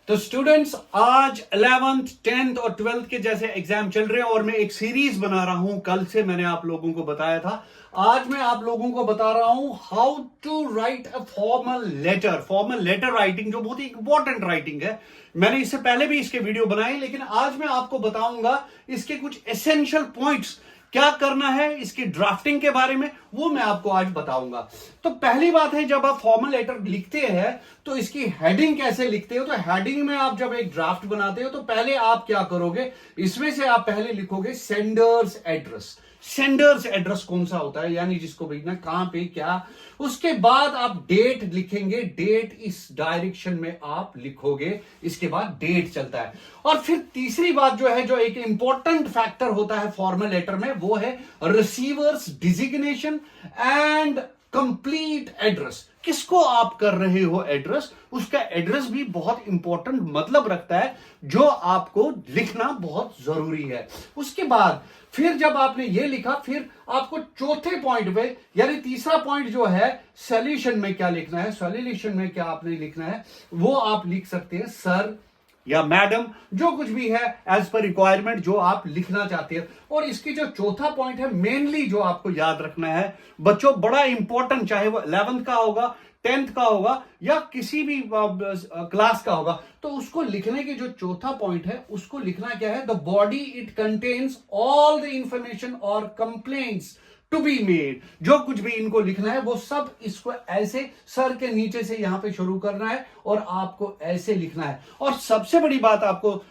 तो स्टूडेंट्स आज 11th 10th और 12th के जैसे एग्जाम चल रहे हैं और मैं एक सीरीज बना रहा हूं। कल से मैंने आप लोगों को बताया था, आज मैं आप लोगों को बता रहा हूं how to write a formal letter writing, जो बहुत ही इंपॉर्टेंट राइटिंग है। मैंने इससे पहले भी इसके वीडियो बनाए, लेकिन आज मैं आपको बताऊंगा इसके कुछ एसेंशियल पॉइंट्स, क्या करना है इसकी ड्राफ्टिंग के बारे में, वो मैं आपको आज बताऊंगा। तो पहली बात है, जब आप फॉर्मल लेटर लिखते हैं तो इसकी हेडिंग कैसे लिखते हो। तो हेडिंग में आप जब एक ड्राफ्ट बनाते हो तो पहले आप क्या करोगे, इसमें से आप पहले लिखोगे सेंडर्स एड्रेस। सेंडर्स एड्रेस कौन सा होता है, यानी जिसको भेजना कहां पे क्या। उसके बाद आप डेट लिखेंगे, डेट इस डायरेक्शन में आप लिखोगे, इसके बाद डेट चलता है। और फिर तीसरी बात जो है, जो एक इंपॉर्टेंट फैक्टर होता है फॉर्मल लेटर में, वो है receiver's designation and complete address. किसको आप कर रहे हो एड्रेस, उसका एड्रेस भी बहुत इंपॉर्टेंट मतलब रखता है, जो आपको लिखना बहुत जरूरी है। उसके बाद फिर जब आपने ये लिखा, फिर आपको चौथे पॉइंट पे, यानी तीसरा पॉइंट जो है, सॉल्यूशन में क्या लिखना है, सॉल्यूशन में क्या आपने लिखना है, वो आप लिख सकते हैं सर या मैडम, जो कुछ भी है एज पर रिक्वायरमेंट जो आप लिखना चाहते हैं। और इसकी जो चौथा पॉइंट है, मेनली जो आपको याद रखना है बच्चों, बड़ा इंपॉर्टेंट, चाहे वो 11th का होगा, 10th का होगा या किसी भी क्लास का होगा, तो उसको लिखने के जो चौथा पॉइंट है, उसको लिखना क्या है, the body it contains all the information और कंप्लेंट्स टू बी मेड। जो कुछ भी इनको लिखना है वो सब इसको ऐसे सर के नीचे से यहां पे शुरू करना है और आपको ऐसे लिखना है। और सबसे बड़ी बात आपको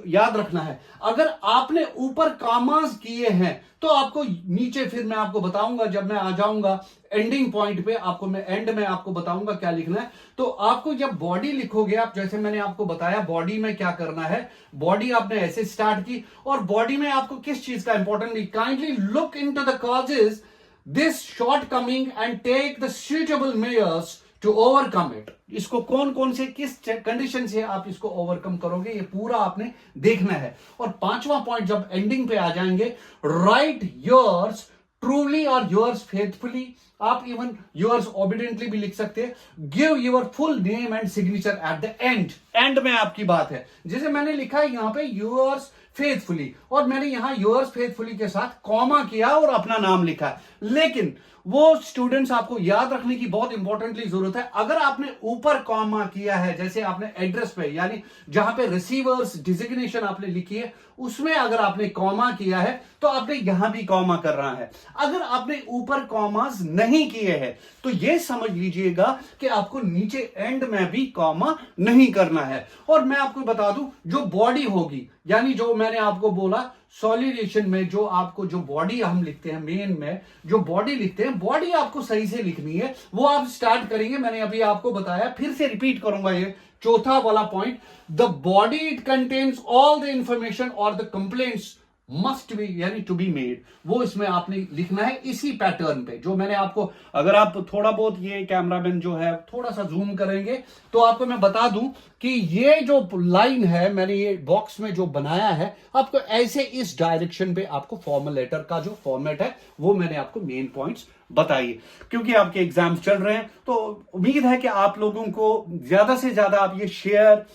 याद रखना है, अगर आपने ऊपर कॉमास किए हैं तो आपको नीचे, फिर मैं आपको बताऊंगा जब मैं आ जाऊंगा एंडिंग पॉइंट पे, आपको मैं एंड में आपको बताऊंगा क्या लिखना है। तो आपको जब बॉडी लिखोगे आप, जैसे मैंने आपको बताया बॉडी में क्या करना है, बॉडी आपने ऐसे स्टार्ट की, और बॉडी में आपको किस चीज का important, kindly look into the causes this shortcoming and take the suitable measures to overcome it. इसको कौन कौन से किस कंडीशन से आप इसको ओवरकम करोगे, ये पूरा आपने देखना है। और पांचवा पॉइंट जब एंडिंग पे आ जाएंगे, राइट योर्स ट्रूली और योर्स फेथफुली, आप इवन योर्स ओबीडियंटली भी लिख सकते हैं। Give your full name and signature at the end. And में आपकी बात है, जैसे मैंने लिखा है यहां पे योर्स फेथफुली, और मैंने यहां योर्स फेथफुली के साथ कॉमा किया और अपना नाम लिखा, लेकिन वो स्टूडेंट्स आपको याद रखने की बहुत इंपॉर्टेंटली जरूरत है। अगर आपने ऊपर कॉमा किया है, जैसे आपने एड्रेस पे, यानी जहां पे रिसीवर्स डिजिग्नेशन आपने लिखी है, उसमें अगर आपने कॉमा किया है तो आपने यहां भी कॉमा करना है। अगर आपने ऊपर कॉमास नहीं किए हैं तो यह समझ लीजिएगा कि आपको नीचे एंड में भी कॉमा नहीं करना है। और मैं आपको बता दूं, जो बॉडी होगी, यानी जो मैंने आपको बोला सॉल्यूशन में, जो आपको जो बॉडी हम लिखते हैं, मेन में जो बॉडी लिखते हैं, बॉडी आपको सही से लिखनी है, वो आप स्टार्ट करेंगे। मैंने अभी आपको बताया, फिर से रिपीट करूंगा ये चौथा वाला point, the body it contains all the information और द कंप्लेंट्स मस्ट बी, यानी टू बी मेड, वो इसमें आपने लिखना है इसी पैटर्न पे जो मैंने आपको, अगर आप थोड़ा बहुत ये कैमरामैन जो है थोड़ा सा जूम करेंगे तो आपको मैं बता दूं कि ये जो लाइन है मैंने ये बॉक्स में जो बनाया है, आपको ऐसे इस डायरेक्शन पे आपको फॉर्मल लेटर का जो फॉर्मेट है वो मैंने आपको मेन पॉइंट्स बताइए। क्योंकि आपके एग्जाम्स चल रहे हैं तो उम्मीद है कि आप लोगों को ज्यादा से ज्यादा आप ये शेयर,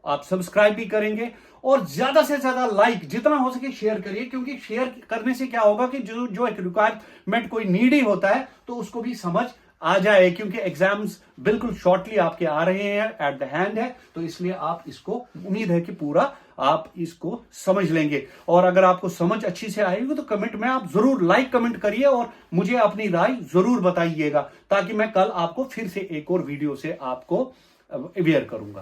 आप सब्सक्राइब भी करेंगे और ज्यादा से ज्यादा लाइक, जितना हो सके शेयर करिए, क्योंकि शेयर करने से क्या होगा कि जो एक रिक्वायरमेंट कोई नीडी होता है तो उसको भी समझ आ जाए, क्योंकि एग्जाम्स बिल्कुल शॉर्टली आपके आ रहे हैं, एट द हैंड है, तो इसलिए आप इसको, उम्मीद है कि पूरा आप इसको समझ लेंगे। और अगर आपको समझ अच्छी से आएगी तो कमेंट में आप जरूर लाइक कमेंट करिए और मुझे अपनी राय जरूर बताइएगा, ताकि मैं कल आपको फिर से एक और वीडियो से आपको अवेयर करूंगा।